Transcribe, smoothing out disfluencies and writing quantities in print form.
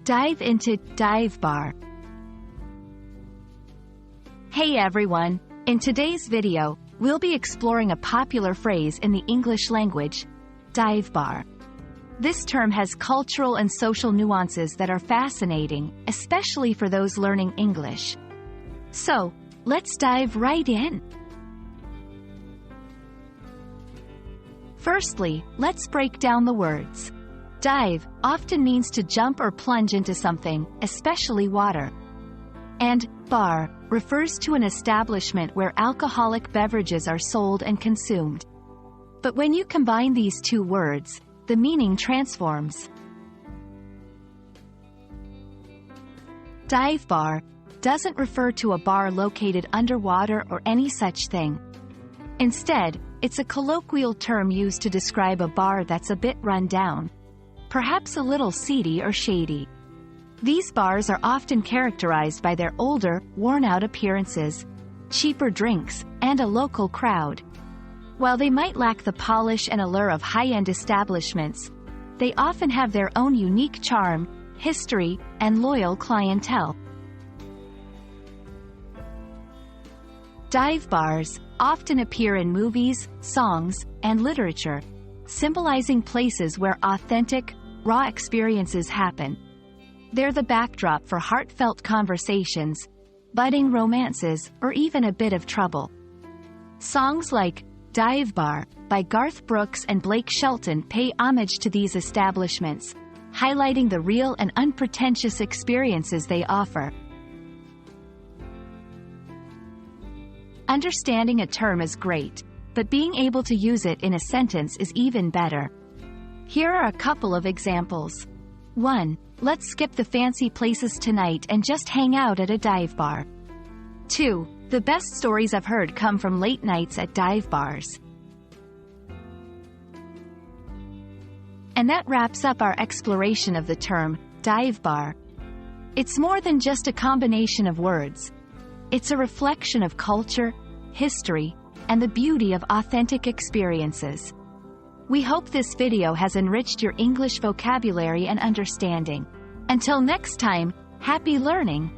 Dive into dive bar. Hey everyone, in today's video, we'll be exploring a popular phrase in the English language, dive bar. This term has cultural and social nuances that are fascinating, especially for those learning English. So, let's dive right in. Firstly, let's break down the words. Dive often means to jump or plunge into something, especially water. And bar refers to an establishment where alcoholic beverages are sold and consumed. But when you combine these two words, the meaning transforms. Dive bar doesn't refer to a bar located underwater or any such thing. Instead, it's a colloquial term used to describe a bar that's a bit run down, perhaps a little seedy or shady. These bars are often characterized by their older, worn-out appearances, cheaper drinks, and a local crowd. While they might lack the polish and allure of high-end establishments, they often have their own unique charm, history, and loyal clientele. Dive bars often appear in movies, songs, and literature, symbolizing places where authentic, raw experiences happen. They're the backdrop for heartfelt conversations, budding romances, or even a bit of trouble. Songs like Dive Bar by Garth Brooks and Blake Shelton pay homage to these establishments, highlighting the real and unpretentious experiences they offer. Understanding a term is great, but being able to use it in a sentence is even better. Here are a couple of examples. 1. Let's skip the fancy places tonight and just hang out at a dive bar. 2. The best stories I've heard come from late nights at dive bars. And that wraps up our exploration of the term, dive bar. It's more than just a combination of words. It's a reflection of culture, history, and the beauty of authentic experiences. We hope this video has enriched your English vocabulary and understanding. Until next time, happy learning!